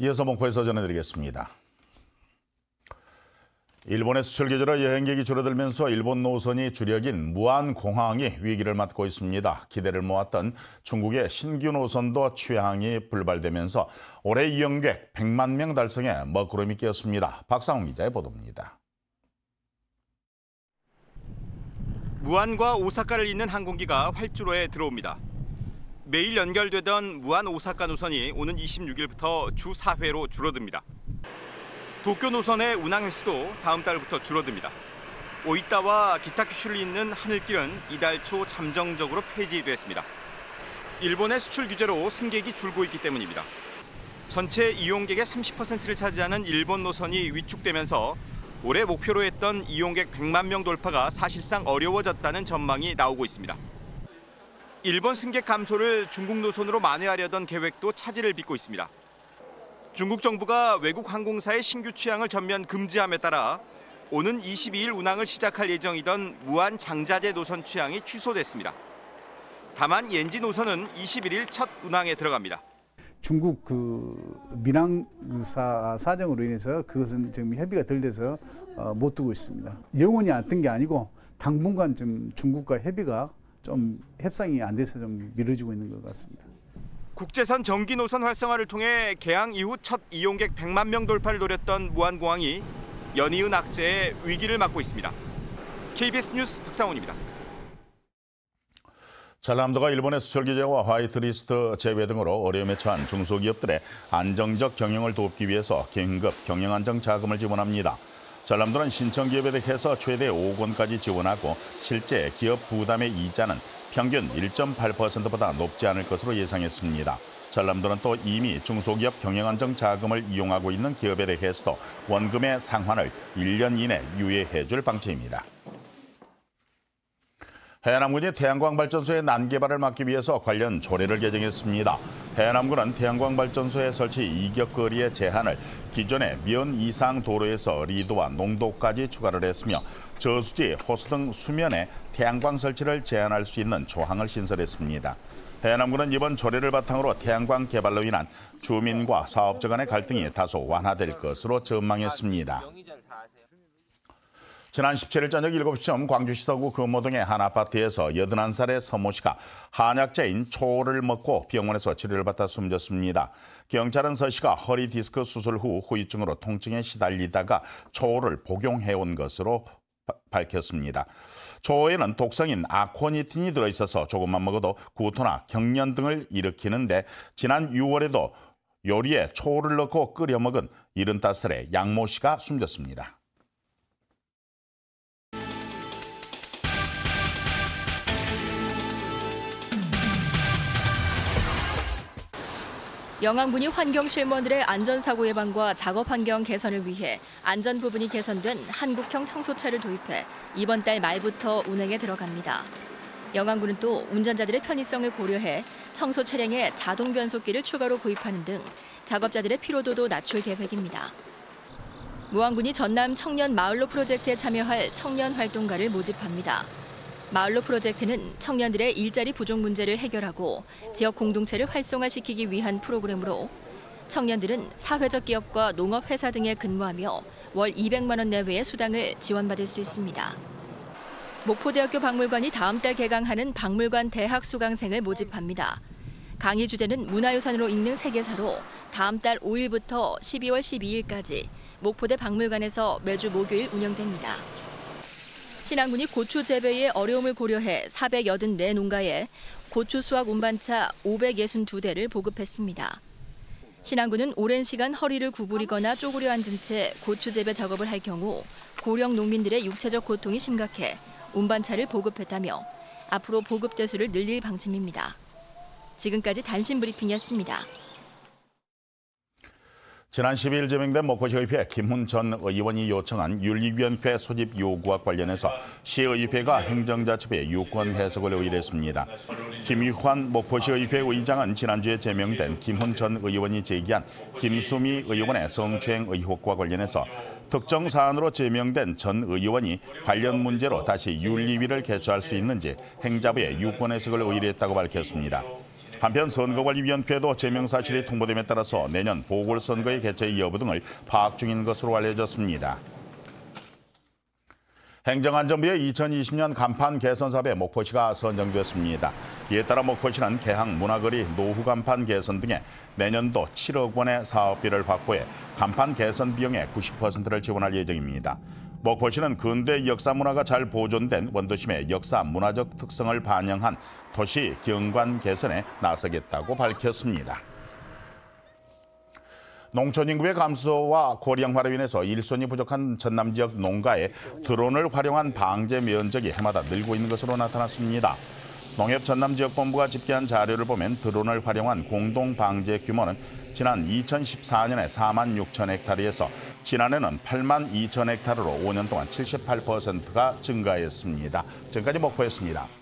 이어서 목포에서 전해드리겠습니다. 일본의 수출 규제로 여행객이 줄어들면서 일본 노선이 주력인 무안공항이 위기를 맞고 있습니다. 기대를 모았던 중국의 신규 노선도 취항이 불발되면서 올해 이용객 100만 명 달성에 먹구름이 끼었습니다. 박상훈 기자의 보도입니다. 무안과 오사카를 잇는 항공기가 활주로에 들어옵니다. 매일 연결되던 무안 오사카 노선이 오는 26일부터 주 4회로 줄어듭니다. 도쿄 노선의 운항 횟수도 다음 달부터 줄어듭니다. 오이타와 기타 규슈를 잇는 하늘길은 이달 초 잠정적으로 폐지됐습니다. 일본의 수출 규제로 승객이 줄고 있기 때문입니다. 전체 이용객의 30%를 차지하는 일본 노선이 위축되면서 올해 목표로 했던 이용객 100만 명 돌파가 사실상 어려워졌다는 전망이 나오고 있습니다. 일본 승객 감소를 중국 노선으로 만회하려던 계획도 차질을 빚고 있습니다. 중국 정부가 외국 항공사의 신규 취항을 전면 금지함에 따라 오는 22일 운항을 시작할 예정이던 무안 장자재 노선 취항이 취소됐습니다. 다만 옌지 노선은 21일 첫 운항에 들어갑니다. 중국 민항 사정으로 인해서 그것은 지금 협의가 덜 돼서 못 두고 있습니다. 영원히 안 뜬 게 아니고 당분간 좀 중국과 협의가 좀 협상이 안 돼서 좀 미뤄지고 있는 것 같습니다. 국제선 전기 노선 활성화를 통해 개항 이후 첫 이용객 100만 명 돌파를 노렸던 무안공항이 연이은 악재에 위기를 맞고 있습니다. KBS 뉴스 박상훈입니다. 전남도가 일본의 수출 규제와 화이트리스트 제외 등으로 어려움에 처한 중소기업들의 안정적 경영을 돕기 위해서 긴급 경영안정 자금을 지원합니다. 전남도는 신청기업에 대해서 최대 5억 원까지 지원하고 실제 기업 부담의 이자는 평균 1.8%보다 높지 않을 것으로 예상했습니다. 전남도는 또 이미 중소기업 경영안정 자금을 이용하고 있는 기업에 대해서도 원금의 상환을 1년 이내 유예해 줄 방침입니다. 해남군이 태양광 발전소의 난개발을 막기 위해서 관련 조례를 개정했습니다. 해남군은 태양광 발전소의 설치 이격거리의 제한을 기존의 면 이상 도로에서 리드와 농도까지 추가를 했으며 저수지, 호수 등 수면에 태양광 설치를 제한할 수 있는 조항을 신설했습니다. 해남군은 이번 조례를 바탕으로 태양광 개발로 인한 주민과 사업자 간의 갈등이 다소 완화될 것으로 전망했습니다. 지난 17일 저녁 7시쯤 광주시 서구 금호동의 한 아파트에서 81살의 서모 씨가 한약재인 초를 먹고 병원에서 치료를 받다 숨졌습니다. 경찰은 서 씨가 허리 디스크 수술 후 후유증으로 통증에 시달리다가 초를 복용해온 것으로 밝혔습니다. 초에는 독성인 아코니틴이 들어있어서 조금만 먹어도 구토나 경련 등을 일으키는데 지난 6월에도 요리에 초를 넣고 끓여 먹은 75살의 양모 씨가 숨졌습니다. 영암군이 환경실무원들의 안전사고 예방과 작업 환경 개선을 위해 안전 부분이 개선된 한국형 청소차를 도입해 이번 달 말부터 운행에 들어갑니다. 영암군은 또 운전자들의 편의성을 고려해 청소 차량에 자동 변속기를 추가로 구입하는 등 작업자들의 피로도도 낮출 계획입니다. 무안군이 전남 청년 마을로 프로젝트에 참여할 청년 활동가를 모집합니다. 마을로 프로젝트는 청년들의 일자리 부족 문제를 해결하고 지역 공동체를 활성화시키기 위한 프로그램으로 청년들은 사회적 기업과 농업회사 등에 근무하며 월 200만 원 내외의 수당을 지원받을 수 있습니다. 목포대학교 박물관이 다음 달 개강하는 박물관 대학 수강생을 모집합니다. 강의 주제는 문화유산으로 있는 세계사로 다음 달 5일부터 12월 12일까지 목포대 박물관에서 매주 목요일 운영됩니다. 신안군이 고추 재배의 어려움을 고려해 484 농가에 고추 수확 운반차 562대를 보급했습니다. 신안군은 오랜 시간 허리를 구부리거나 쪼그려 앉은 채 고추 재배 작업을 할 경우 고령 농민들의 육체적 고통이 심각해 운반차를 보급했다며 앞으로 보급 대수를 늘릴 방침입니다. 지금까지 단신 브리핑이었습니다. 지난 12일 제명된 목포시의회 김훈 전 의원이 요청한 윤리위원회 소집 요구와 관련해서 시의회가 행정자치부에 유권 해석을 의뢰했습니다. 김유환 목포시의회 의장은 지난주에 제명된 김훈 전 의원이 제기한 김수미 의원의 성추행 의혹과 관련해서 특정 사안으로 제명된 전 의원이 관련 문제로 다시 윤리위를 개최할 수 있는지 행자부에 유권 해석을 의뢰했다고 밝혔습니다. 한편 선거관리위원회도 제명 사실이 통보됨에 따라서 내년 보궐선거의 개최 여부 등을 파악 중인 것으로 알려졌습니다. 행정안전부의 2020년 간판 개선 사업에 목포시가 선정됐습니다. 이에 따라 목포시는 개항, 문화거리, 노후 간판 개선 등에 내년도 7억 원의 사업비를 확보해 간판 개선 비용의 90%를 지원할 예정입니다. 목포시는 근대 역사 문화가 잘 보존된 원도심의 역사 문화적 특성을 반영한 도시 경관 개선에 나서겠다고 밝혔습니다. 농촌 인구의 감소와 고령화로 인해서 일손이 부족한 전남 지역 농가에 드론을 활용한 방제 면적이 해마다 늘고 있는 것으로 나타났습니다. 농협 전남지역본부가 집계한 자료를 보면 드론을 활용한 공동 방제 규모는 지난 2014년에 4만 6천 헥타르에서 지난해는 8만 2천 헥타르로 5년 동안 78%가 증가했습니다. 지금까지 목포였습니다.